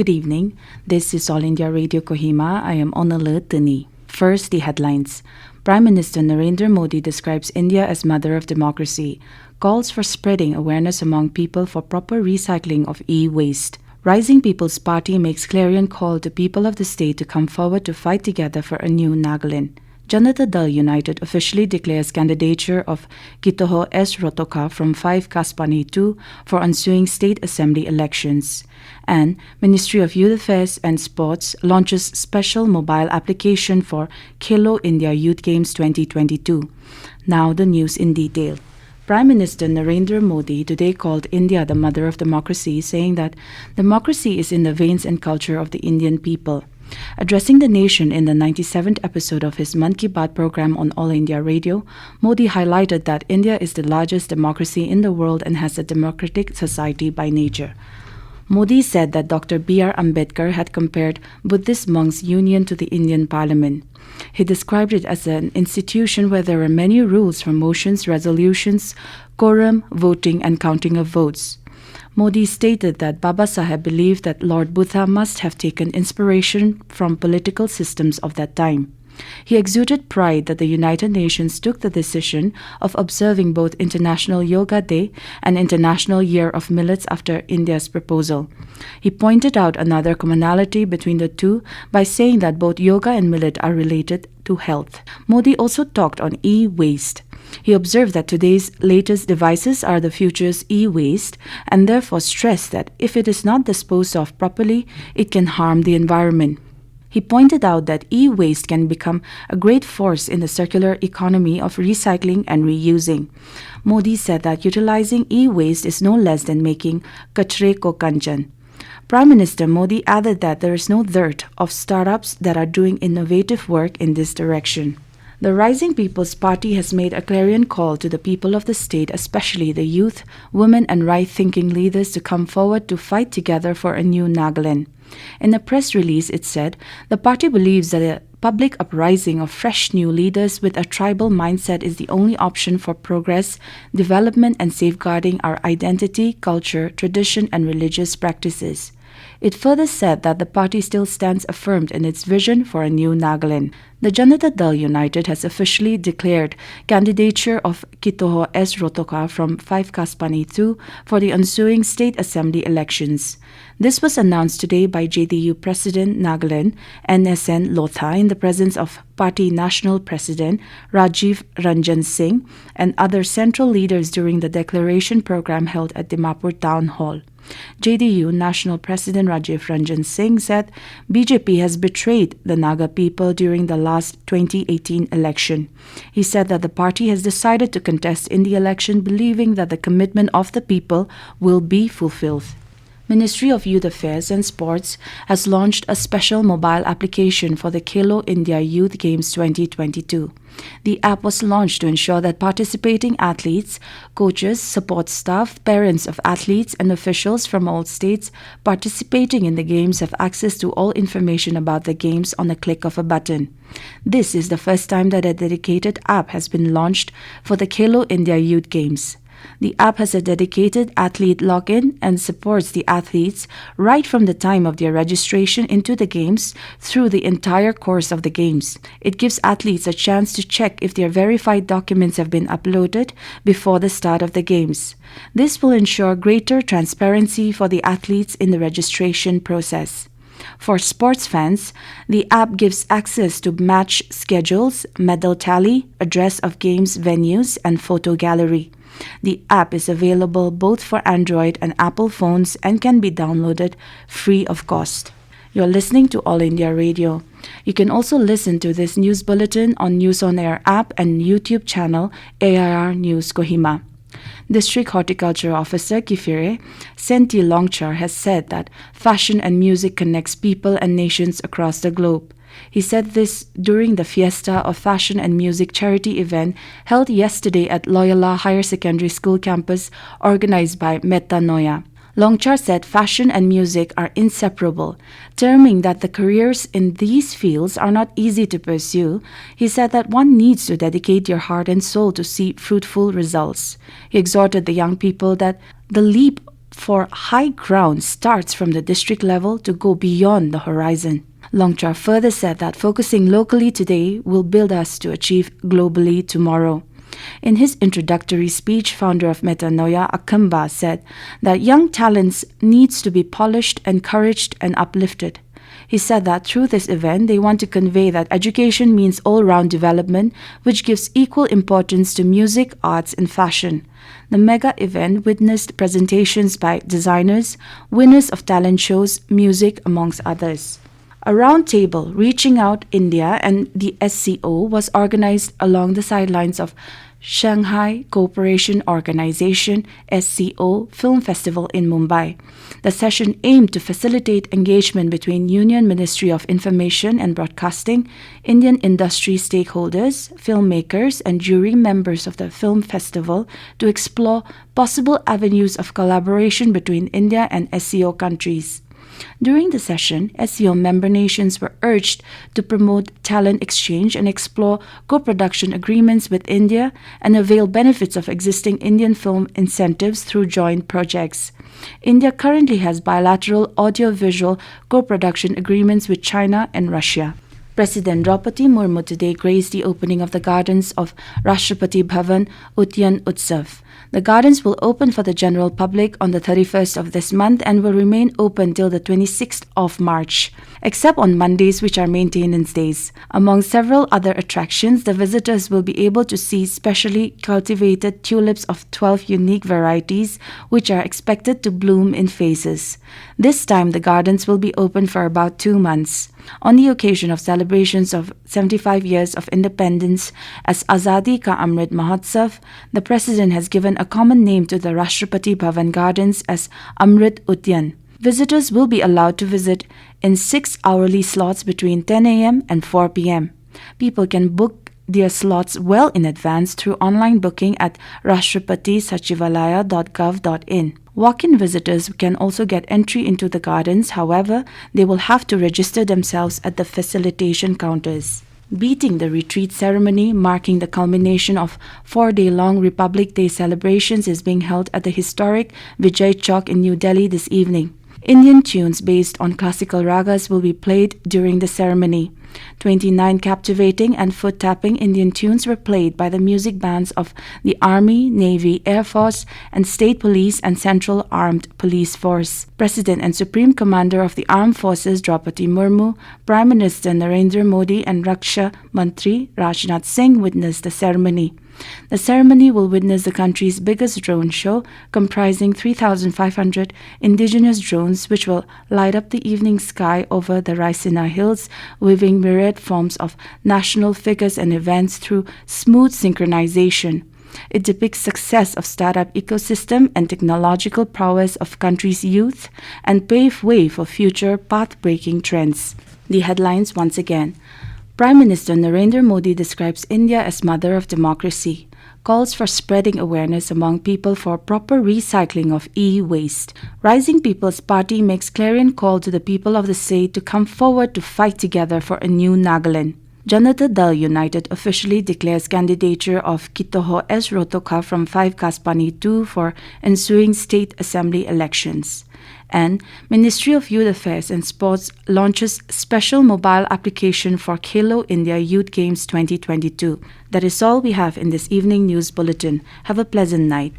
Good evening. This is All India Radio Kohima. I am Onala Tini. First, the headlines. Prime Minister Narendra Modi describes India as mother of democracy, calls for spreading awareness among people for proper recycling of e-waste. Rising People's Party makes clarion call to people of the state to come forward to fight together for a new Nagaland. Janata Dal United officially declares candidature of Kitoho S Rotokha from 5 Ghaspani II for ensuing state assembly elections. And Ministry of Youth Affairs and Sports launches special mobile application for Khelo India Youth Games 2022. Now the news in detail. Prime Minister Narendra Modi today called India the mother of democracy, saying that democracy is in the veins and culture of the Indian people. Addressing the nation in the 97th episode of his Mann Ki Baat program on All India Radio, Modi highlighted that India is the largest democracy in the world and has a democratic society by nature. Modi said that Dr. B.R. Ambedkar had compared Buddhist monks' union to the Indian Parliament. He described it as an institution where there are many rules for motions, resolutions, quorum, voting, and counting of votes. Modi stated that Baba Saheb believed that Lord Buddha must have taken inspiration from political systems of that time. He exuded pride that the United Nations took the decision of observing both International Yoga Day and International Year of Millets after India's proposal. He pointed out another commonality between the two by saying that both yoga and millet are related to health. Modi also talked on e-waste. He observed that today's latest devices are the future's e-waste and therefore stressed that if it is not disposed of properly, it can harm the environment. He pointed out that e-waste can become a great force in the circular economy of recycling and reusing. Modi said that utilizing e-waste is no less than making kachre ko kanchan. Prime Minister Modi added that there is no dearth of startups that are doing innovative work in this direction. The Rising People's Party has made a clarion call to the people of the state, especially the youth, women and right-thinking leaders, to come forward to fight together for a new Nagaland. In a press release, it said, the party believes that a public uprising of fresh new leaders with a tribal mindset is the only option for progress, development and safeguarding our identity, culture, tradition and religious practices. It further said that the party still stands affirmed in its vision for a new Nagaland. The Janata Dal United has officially declared candidature of Kitoho S Rotokha from 5 Ghaspani II for the ensuing state assembly elections. This was announced today by JDU President Nagaland NSN Lotha in the presence of Party National President Rajiv Ranjan Singh and other central leaders during the declaration program held at Dimapur Town Hall. JDU National President Rajiv Ranjan Singh said BJP has betrayed the Naga people during the last 2018 election. He said that the party has decided to contest in the election, believing that the commitment of the people will be fulfilled. Ministry of Youth Affairs and Sports has launched a special mobile application for the Khelo India Youth Games 2022. The app was launched to ensure that participating athletes, coaches, support staff, parents of athletes and officials from all states participating in the games have access to all information about the games on a click of a button. This is the first time that a dedicated app has been launched for the Khelo India Youth Games. The app has a dedicated athlete login and supports the athletes right from the time of their registration into the games through the entire course of the games. It gives athletes a chance to check if their verified documents have been uploaded before the start of the games. This will ensure greater transparency for the athletes in the registration process. For sports fans, the app gives access to match schedules, medal tally, address of games venues, and photo gallery. The app is available both for Android and Apple phones and can be downloaded free of cost. You're listening to All India Radio. You can also listen to this news bulletin on News on Air app and YouTube channel AIR News Kohima. District Horticulture Officer Kifire Senti Longchar has said that fashion and music connects people and nations across the globe. He said this during the Fiesta of Fashion and Music charity event held yesterday at Loyola Higher Secondary School campus organized by Metanoia. Longchar said fashion and music are inseparable, terming that the careers in these fields are not easy to pursue. He said that one needs to dedicate your heart and soul to see fruitful results. He exhorted the young people that the leap for high ground starts from the district level to go beyond the horizon. Longchar further said that focusing locally today will build us to achieve globally tomorrow. In his introductory speech, founder of Metanoia, Akamba, said that young talents needs to be polished, encouraged and uplifted. He said that through this event, they want to convey that education means all-round development, which gives equal importance to music, arts and fashion. The mega event witnessed presentations by designers, winners of talent shows, music amongst others. A roundtable reaching out India and the SCO was organized along the sidelines of Shanghai Cooperation Organization SCO Film Festival in Mumbai. The session aimed to facilitate engagement between Union Ministry of Information and Broadcasting, Indian industry stakeholders, filmmakers and jury members of the film festival to explore possible avenues of collaboration between India and SCO countries. During the session, SCO member nations were urged to promote talent exchange and explore co-production agreements with India and avail benefits of existing Indian film incentives through joint projects. India currently has bilateral audio-visual co-production agreements with China and Russia. President Draupadi Murmu today graced the opening of the gardens of Rashtrapati Bhavan Udyan Utsav. The gardens will open for the general public on the 31st of this month and will remain open till the 26th of March, except on Mondays, which are maintenance days. Among several other attractions, the visitors will be able to see specially cultivated tulips of 12 unique varieties, which are expected to bloom in phases. This time, the gardens will be open for about 2 months. On the occasion of celebrations of 75 years of independence as Azadi Ka Amrit Mahotsav, the President has given a common name to the Rashtrapati Bhavan Gardens as Amrit Udyan. Visitors will be allowed to visit in 6 hourly slots between 10 a.m. and 4 p.m. People can book their slots well in advance through online booking at rashtrapatisachivalaya.gov.in. Walk-in visitors can also get entry into the gardens, however, they will have to register themselves at the facilitation counters. Beating the retreat ceremony marking the culmination of 4-day-long Republic Day celebrations is being held at the historic Vijay Chowk in New Delhi this evening. Indian tunes based on classical ragas will be played during the ceremony. 29 captivating and foot-tapping Indian tunes were played by the music bands of the Army, Navy, Air Force, and State Police and Central Armed Police Force. President and Supreme Commander of the Armed Forces Draupadi Murmu, Prime Minister Narendra Modi and Raksha Mantri Rajnath Singh witnessed the ceremony. The ceremony will witness the country's biggest drone show, comprising 3,500 indigenous drones which will light up the evening sky over the Raisina Hills, weaving myriad forms of national figures and events through smooth synchronization. It depicts success of startup ecosystem and technological prowess of country's youth and pave way for future path-breaking trends. The headlines once again. Prime Minister Narendra Modi describes India as mother of democracy, calls for spreading awareness among people for proper recycling of e-waste. Rising People's Party makes clarion call to the people of the state to come forward to fight together for a new Nagaland. Janata Dal United officially declares candidature of Kitoho S Rotokha from 5 Ghaspani II for ensuing state assembly elections. And Ministry of Youth Affairs and Sports launches special mobile application for Khelo India Youth Games 2022. That is all we have in this evening news bulletin. Have a pleasant night.